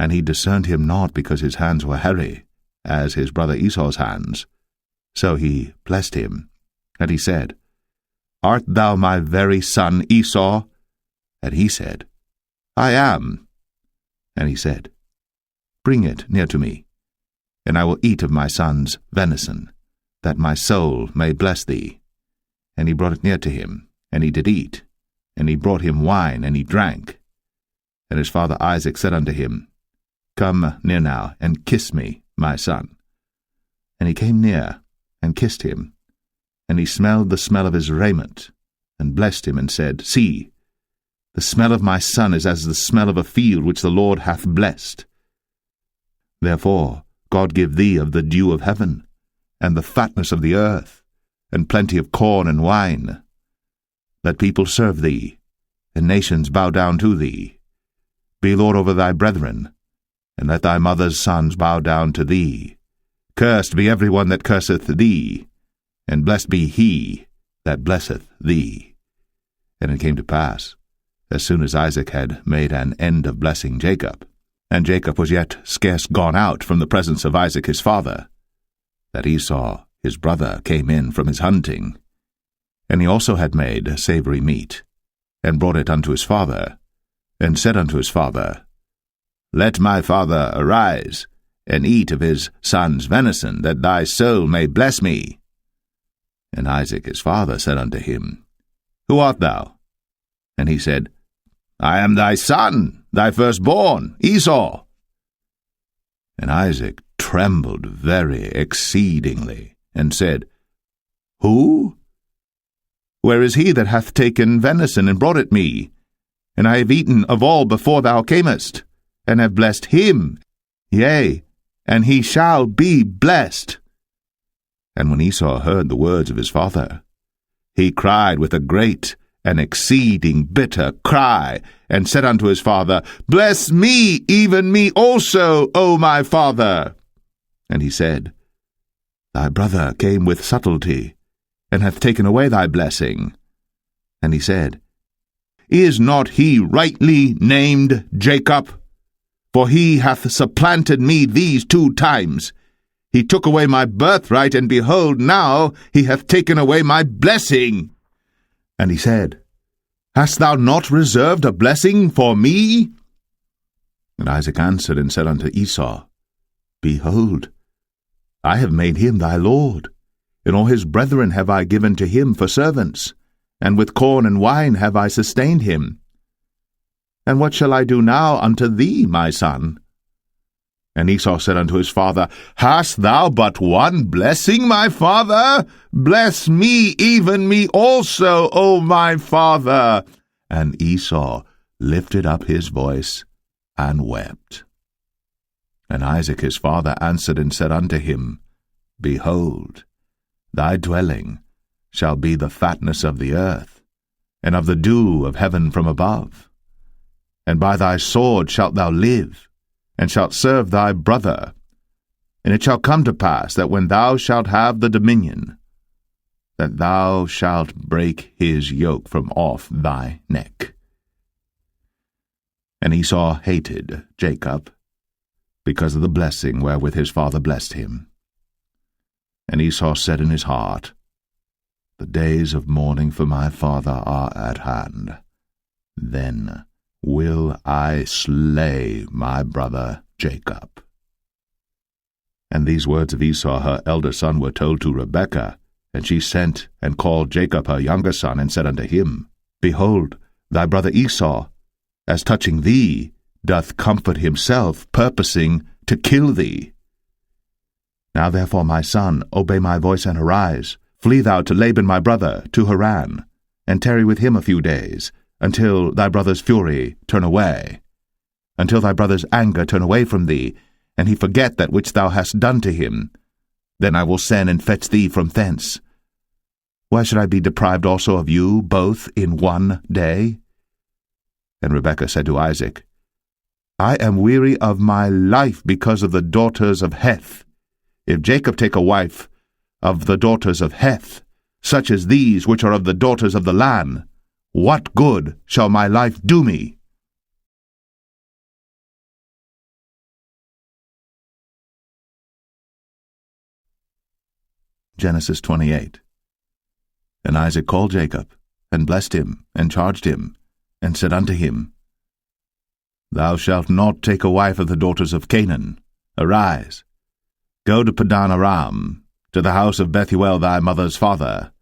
And he discerned him not, because his hands were hairy, as his brother Esau's hands. So he blessed him. And he said, Art thou my very son Esau? And he said, I am. And he said, Bring it near to me, and I will eat of my son's venison, that my soul may bless thee. And he brought it near to him, and he did eat. And he brought him wine, and he drank. And his father Isaac said unto him, Come near now, and kiss me, my son. And he came near, and kissed him. And he smelled the smell of his raiment, and blessed him, and said, See, the smell of my son is as the smell of a field which the Lord hath blessed. Therefore God give thee of the dew of heaven, and the fatness of the earth, and plenty of corn and wine. Let people serve thee, and nations bow down to thee. Be Lord over thy brethren, and let thy mother's sons bow down to thee. Cursed be every one that curseth thee, and blessed be he that blesseth thee. And it came to pass, as soon as Isaac had made an end of blessing Jacob, and Jacob was yet scarce gone out from the presence of Isaac his father, that Esau his brother came in from his hunting. And he also had made savoury meat, and brought it unto his father, and said unto his father, Let my father arise, and eat of his son's venison, that thy soul may bless me. And Isaac his father said unto him, Who art thou? And he said, I am thy son, thy firstborn, Esau. And Isaac trembled very exceedingly, and said, Who? Where is he that hath taken venison and brought it me? And I have eaten of all before thou camest, and have blessed him, yea, and he shall be blessed. And when Esau heard the words of his father, he cried with a great and exceeding bitter cry, and said unto his father, Bless me, even me also, O my father. And he said, Thy brother came with subtlety, and hath taken away thy blessing. And he said, Is not he rightly named Jacob? For he hath supplanted me these 2 times. He took away my birthright, and behold, now he hath taken away my blessing. And he said, Hast thou not reserved a blessing for me? And Isaac answered and said unto Esau, Behold, I have made him thy lord, and all his brethren have I given to him for servants, and with corn and wine have I sustained him. And what shall I do now unto thee, my son? And Esau said unto his father, Hast thou but one blessing, my father? Bless me, even me also, O my father. And Esau lifted up his voice and wept. And Isaac his father answered and said unto him, Behold, thy dwelling shall be the fatness of the earth, and of the dew of heaven from above. And by thy sword shalt thou live, and shalt serve thy brother. And it shall come to pass that when thou shalt have the dominion, that thou shalt break his yoke from off thy neck. And Esau hated Jacob, because of the blessing wherewith his father blessed him. And Esau said in his heart, The days of mourning for my father are at hand. Then will I slay my brother Jacob. And these words of Esau her elder son were told to Rebekah, and she sent and called Jacob her younger son, and said unto him, Behold, thy brother Esau, as touching thee, doth comfort himself, purposing to kill thee. Now therefore, my son, obey my voice and arise. Flee thou to Laban my brother, to Haran, and tarry with him a few days, until thy brother's fury turn away, until thy brother's anger turn away from thee, and he forget that which thou hast done to him. Then I will send and fetch thee from thence. Why should I be deprived also of you both in one day? And Rebekah said to Isaac, I am weary of my life because of the daughters of Heth. If Jacob take a wife of the daughters of Heth, such as these which are of the daughters of the land, what good shall my life do me? Genesis 28. And Isaac called Jacob, and blessed him, and charged him, and said unto him, Thou shalt not take a wife of the daughters of Canaan. Arise, go to Padan Aram, to the house of Bethuel thy mother's father,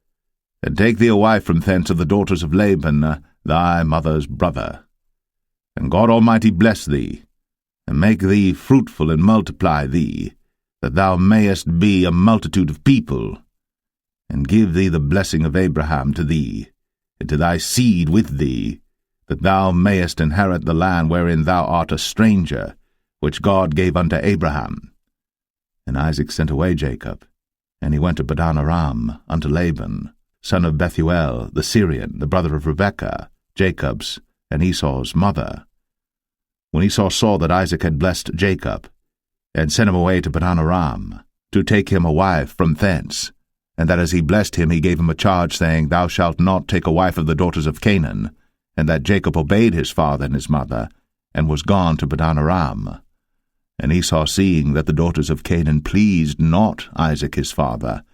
and take thee a wife from thence of the daughters of Laban thy mother's brother. And God Almighty bless thee, and make thee fruitful, and multiply thee, that thou mayest be a multitude of people, and give thee the blessing of Abraham to thee, and to thy seed with thee, that thou mayest inherit the land wherein thou art a stranger, which God gave unto Abraham. And Isaac sent away Jacob, and he went to Padan Aram unto Laban, son of Bethuel the Syrian, the brother of Rebekah, Jacob's and Esau's mother. When Esau saw that Isaac had blessed Jacob, and sent him away to Padan Aram, to take him a wife from thence, and that as he blessed him he gave him a charge, saying, Thou shalt not take a wife of the daughters of Canaan, and that Jacob obeyed his father and his mother, and was gone to Padan Aram. And Esau, seeing that the daughters of Canaan pleased not Isaac his father,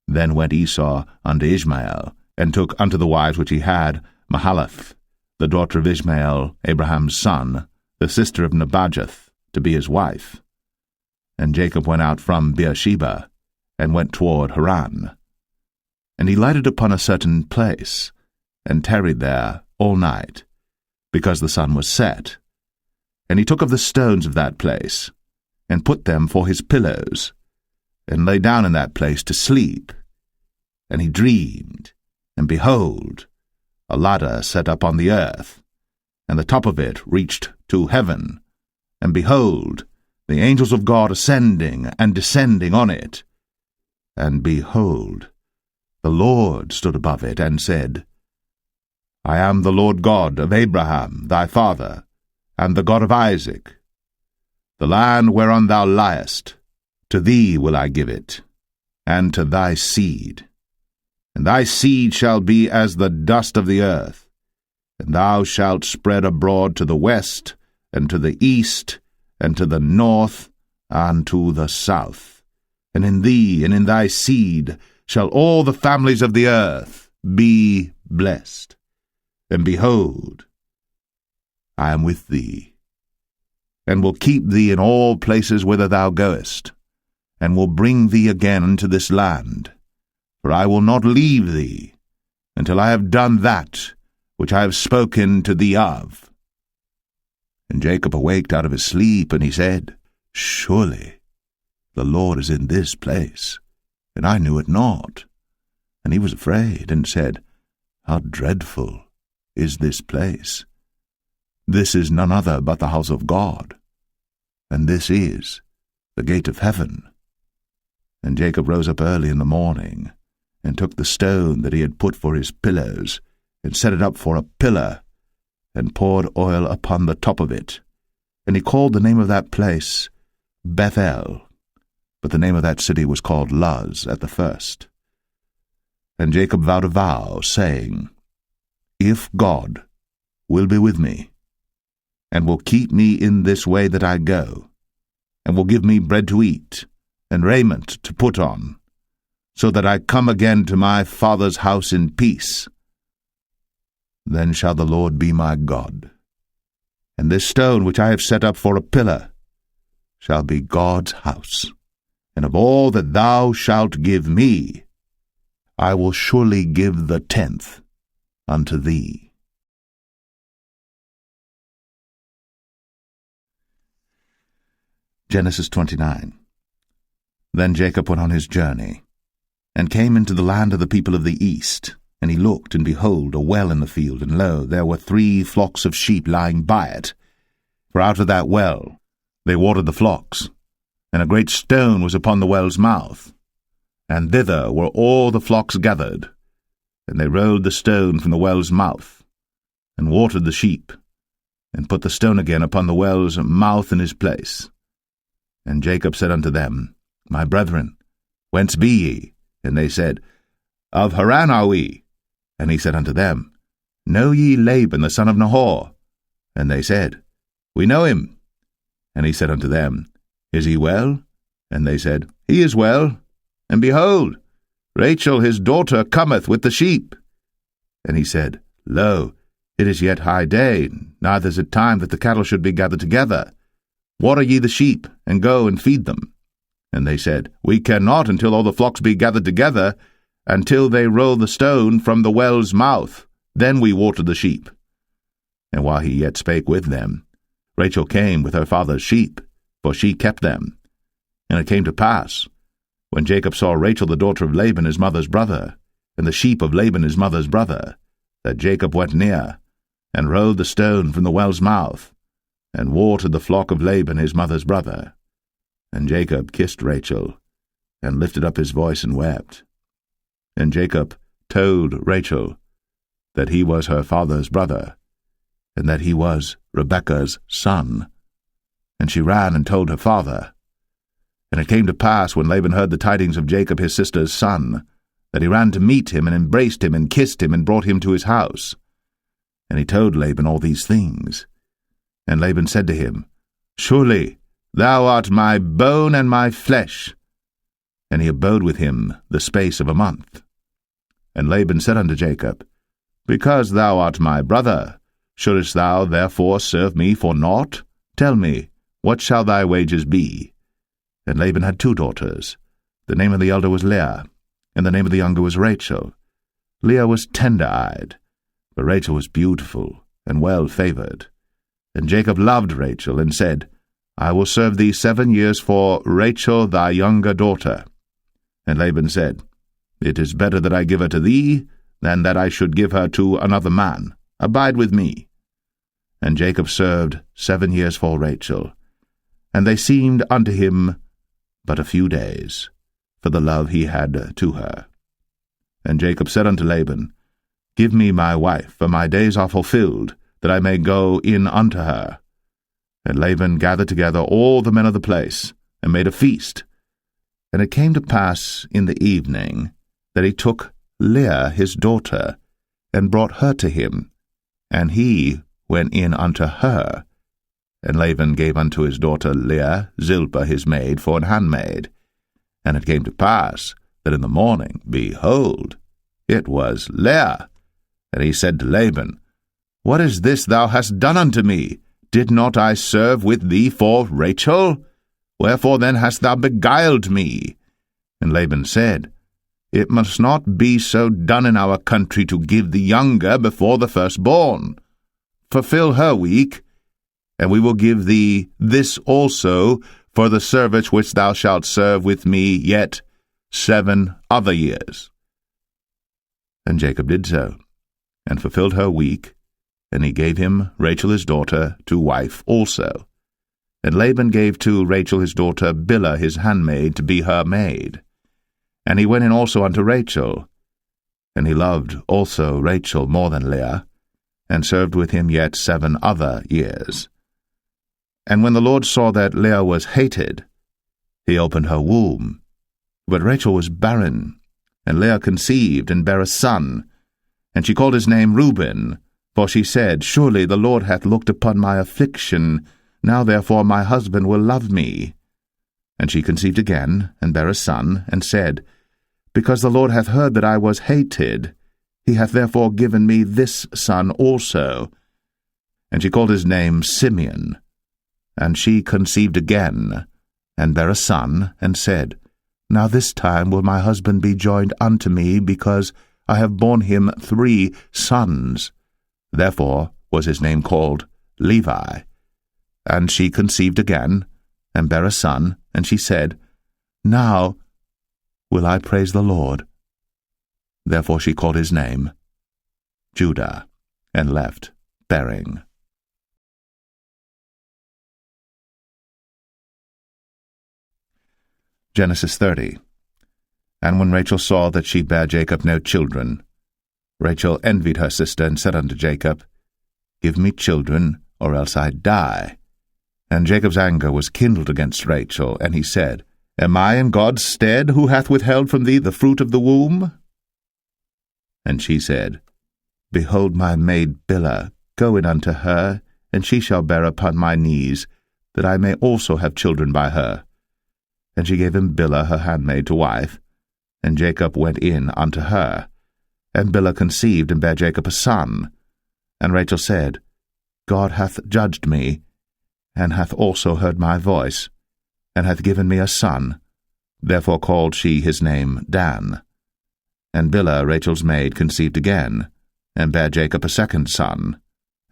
then went Esau unto Ishmael, and took unto the wives which he had Mahalath, the daughter of Ishmael, Abraham's son, the sister of Nebajoth, to be his wife. And Jacob went out from Beersheba, and went toward Haran. And he lighted upon a certain place, and tarried there all night, because the sun was set. And he took of the stones of that place, and put them for his pillows, and lay down in that place to sleep. And he dreamed, and behold, a ladder set up on the earth, and the top of it reached to heaven, and behold, the angels of God ascending and descending on it. And behold, the Lord stood above it, and said, I am the Lord God of Abraham thy father, and the God of Isaac. The land whereon thou liest, to thee will I give it, and to thy seed. And thy seed shall be as the dust of the earth, and thou shalt spread abroad to the west, and to the east, and to the north, and to the south. And in thee and in thy seed shall all the families of the earth be blessed. And behold, I am with thee, and will keep thee in all places whither thou goest, and will bring thee again unto this land. For I will not leave thee, until I have done that which I have spoken to thee of. And Jacob awaked out of his sleep, and he said, Surely the Lord is in this place, and I knew it not. And he was afraid, and said, How dreadful is this place! This is none other but the house of God, and this is the gate of heaven. And Jacob rose up early in the morning, and took the stone that he had put for his pillars, and set it up for a pillar, and poured oil upon the top of it. And he called the name of that place Bethel, but the name of that city was called Luz at the first. And Jacob vowed a vow, saying, If God will be with me, and will keep me in this way that I go, and will give me bread to eat, and raiment to put on, so that I come again to my father's house in peace, then shall the Lord be my God, and this stone which I have set up for a pillar shall be God's house, and of all that thou shalt give me, I will surely give the 10th unto thee. Genesis 29. Then Jacob went on his journey, and came into the land of the people of the east. And he looked, and behold, a well in the field, and lo, there were 3 flocks of sheep lying by it. For out of that well they watered the flocks, and a great stone was upon the well's mouth. And thither were all the flocks gathered, and they rolled the stone from the well's mouth, and watered the sheep, and put the stone again upon the well's mouth in his place. And Jacob said unto them, My brethren, whence be ye? And they said, Of Haran are we. And he said unto them, Know ye Laban the son of Nahor? And they said, We know him. And he said unto them, Is he well? And they said, He is well. And behold, Rachel his daughter cometh with the sheep. And he said, Lo, it is yet high day, neither is it time that the cattle should be gathered together. Water ye the sheep, and go and feed them. And they said, We cannot until all the flocks be gathered together, until they roll the stone from the well's mouth. Then we water the sheep. And while he yet spake with them, Rachel came with her father's sheep, for she kept them. And it came to pass, when Jacob saw Rachel the daughter of Laban his mother's brother, and the sheep of Laban his mother's brother, that Jacob went near, and rolled the stone from the well's mouth, and watered the flock of Laban his mother's brother. And Jacob kissed Rachel, and lifted up his voice and wept. And Jacob told Rachel that he was her father's brother, and that he was Rebekah's son. And she ran and told her father. And it came to pass, when Laban heard the tidings of Jacob his sister's son, that he ran to meet him, and embraced him, and kissed him, and brought him to his house. And he told Laban all these things. And Laban said to him, Surely thou art my bone and my flesh. And he abode with him the space of a month. And Laban said unto Jacob, Because thou art my brother, shouldest thou therefore serve me for naught? Tell me, what shall thy wages be? And Laban had 2 daughters. The name of the elder was Leah, and the name of the younger was Rachel. Leah was tender-eyed, but Rachel was beautiful and well-favored. And Jacob loved Rachel, and said, I will serve thee 7 years for Rachel thy younger daughter. And Laban said, It is better that I give her to thee, than that I should give her to another man. Abide with me. And Jacob served 7 years for Rachel, and they seemed unto him but a few days, for the love he had to her. And Jacob said unto Laban, Give me my wife, for my days are fulfilled, that I may go in unto her. And Laban gathered together all the men of the place, and made a feast. And it came to pass in the evening that he took Leah his daughter, and brought her to him, and he went in unto her. And Laban gave unto his daughter Leah Zilpah his maid for an handmaid. And it came to pass that in the morning, behold, it was Leah. And he said to Laban, What is this thou hast done unto me? Did not I serve with thee for Rachel? Wherefore then hast thou beguiled me? And Laban said, It must not be so done in our country to give the younger before the firstborn. Fulfill her week, and we will give thee this also for the service which thou shalt serve with me yet 7 other years. And Jacob did so, and fulfilled her week, and he gave him Rachel his daughter to wife also. And Laban gave to Rachel his daughter Bilhah his handmaid to be her maid. And he went in also unto Rachel, and he loved also Rachel more than Leah, and served with him yet 7 other years. And when the Lord saw that Leah was hated, he opened her womb. But Rachel was barren, and Leah conceived and bare a son, and she called his name Reuben, for she said, Surely the Lord hath looked upon my affliction, now therefore my husband will love me. And she conceived again, and bare a son, and said, Because the Lord hath heard that I was hated, he hath therefore given me this son also. And she called his name Simeon. And she conceived again, and bare a son, and said, Now this time will my husband be joined unto me, because I have borne him 3 sons. Therefore was his name called Levi. And she conceived again, and bare a son, and she said, Now will I praise the Lord. Therefore she called his name Judah, and left bearing. Genesis 30. And when Rachel saw that she bare Jacob no children, Rachel envied her sister, and said unto Jacob, Give me children, or else I die. And Jacob's anger was kindled against Rachel, and he said, Am I in God's stead, who hath withheld from thee the fruit of the womb? And she said, Behold my maid Bilhah, go in unto her, and she shall bear upon my knees, that I may also have children by her. And she gave him Bilhah her handmaid to wife, and Jacob went in unto her. And Bilhah conceived, and bare Jacob a son. And Rachel said, God hath judged me, and hath also heard my voice, and hath given me a son. Therefore called she his name Dan. And Bilhah Rachel's maid conceived again, and bare Jacob a second son.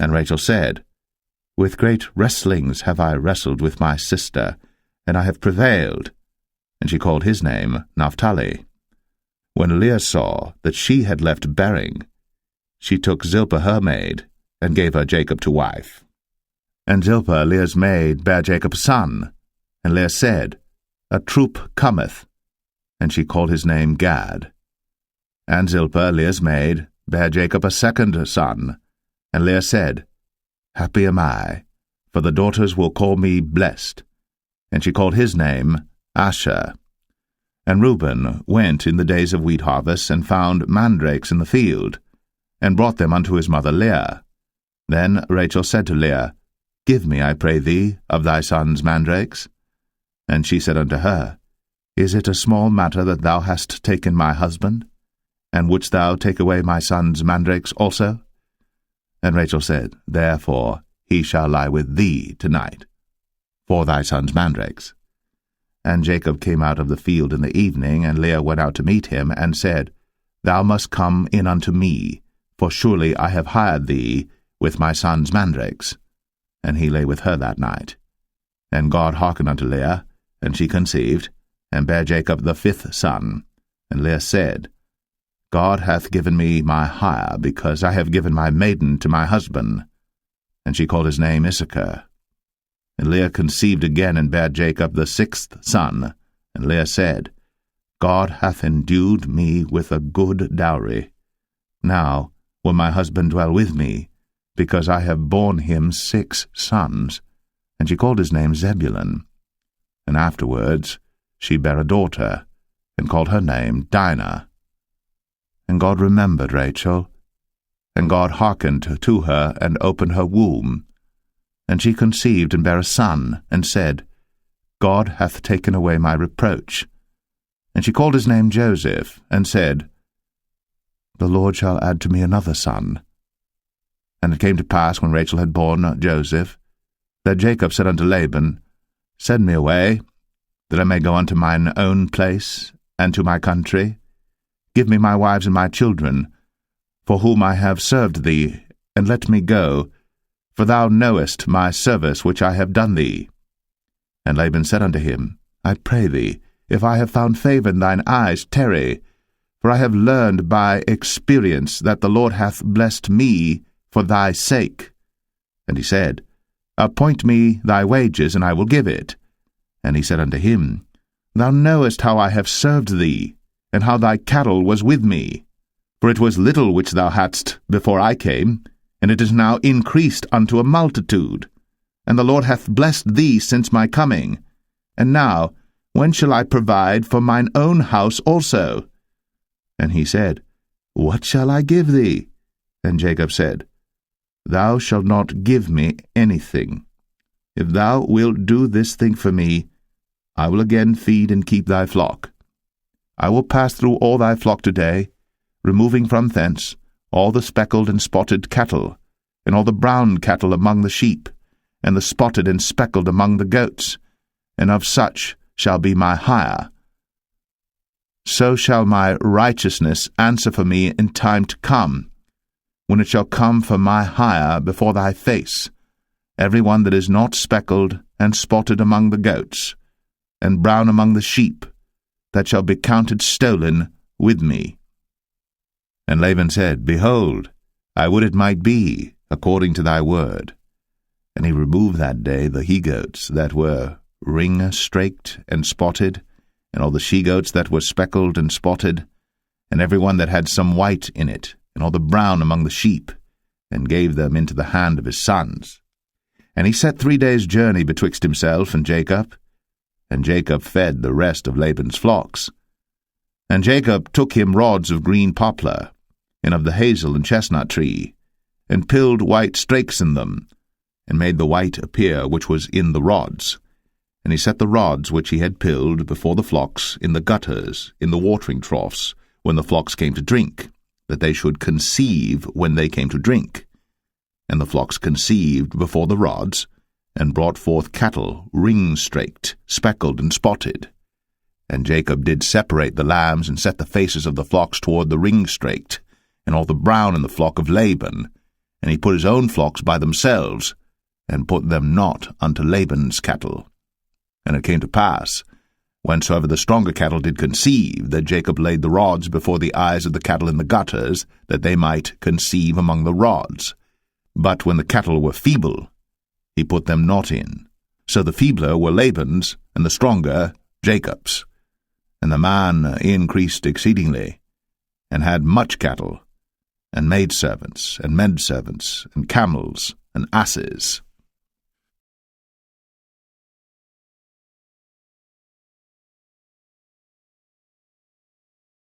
And Rachel said, With great wrestlings have I wrestled with my sister, and I have prevailed. And she called his name Naphtali. When Leah saw that she had left bearing, she took Zilpah her maid, and gave her Jacob to wife. And Zilpah Leah's maid bare Jacob a son. And Leah said, A troop cometh. And she called his name Gad. And Zilpah Leah's maid bare Jacob a second son. And Leah said, Happy am I, for the daughters will call me blessed. And she called his name Asher. And Reuben went in the days of wheat harvest, and found mandrakes in the field, and brought them unto his mother Leah. Then Rachel said to Leah, Give me, I pray thee, of thy son's mandrakes. And she said unto her, Is it a small matter that thou hast taken my husband? And wouldst thou take away my son's mandrakes also? And Rachel said, Therefore he shall lie with thee tonight, for thy son's mandrakes. And Jacob came out of the field in the evening, and Leah went out to meet him, and said, Thou must come in unto me, for surely I have hired thee with my son's mandrakes. And he lay with her that night. And God hearkened unto Leah, and she conceived, and bare Jacob the 5th son. And Leah said, God hath given me my hire, because I have given my maiden to my husband. And she called his name Issachar. And Leah conceived again, and bare Jacob the 6th son. And Leah said, God hath endued me with a good dowry. Now will my husband dwell with me, because I have borne him 6 sons. And she called his name Zebulun. And afterwards she bare a daughter, and called her name Dinah. And God remembered Rachel, and God hearkened to her, and opened her womb. And she conceived, and bare a son, and said, God hath taken away my reproach. And she called his name Joseph, and said, The Lord shall add to me another son. And it came to pass, when Rachel had borne Joseph, that Jacob said unto Laban, Send me away, that I may go unto mine own place, and to my country. Give me my wives and my children, for whom I have served thee, and let me go, for thou knowest my service which I have done thee. And Laban said unto him, I pray thee, if I have found favour in thine eyes, tarry. For I have learned by experience that the Lord hath blessed me for thy sake. And he said, Appoint me thy wages, and I will give it. And he said unto him, Thou knowest how I have served thee, and how thy cattle was with me. For it was little which thou hadst before I came, and it is now increased unto a multitude. And the Lord hath blessed thee since my coming. And now, when shall I provide for mine own house also? And he said, What shall I give thee? And Jacob said, Thou shalt not give me anything. If thou wilt do this thing for me, I will again feed and keep thy flock. I will pass through all thy flock today, removing from thence all the speckled and spotted cattle, and all the brown cattle among the sheep, and the spotted and speckled among the goats, and of such shall be my hire. So shall my righteousness answer for me in time to come, when it shall come for my hire before thy face, every one that is not speckled and spotted among the goats, and brown among the sheep, that shall be counted stolen with me. And Laban said, Behold, I would it might be according to thy word. And he removed that day the he-goats that were ring-straked and spotted, and all the she-goats that were speckled and spotted, and every one that had some white in it, and all the brown among the sheep, and gave them into the hand of his sons. And he set 3 days' journey betwixt himself and Jacob fed the rest of Laban's flocks. And Jacob took him rods of green poplar, and of the hazel and chestnut tree, and pilled white strakes in them, and made the white appear which was in the rods. And he set the rods which he had pilled before the flocks in the gutters, in the watering troughs, when the flocks came to drink, that they should conceive when they came to drink. And the flocks conceived before the rods, and brought forth cattle ring-straked, speckled, and spotted. And Jacob did separate the lambs, and set the faces of the flocks toward the ring-straked, and all the brown in the flock of Laban, and he put his own flocks by themselves, and put them not unto Laban's cattle. And it came to pass, whensoever the stronger cattle did conceive, that Jacob laid the rods before the eyes of the cattle in the gutters, that they might conceive among the rods. But when the cattle were feeble, he put them not in. So the feebler were Laban's, and the stronger Jacob's. And the man increased exceedingly, and had much cattle, and maidservants, and menservants, and camels, and asses.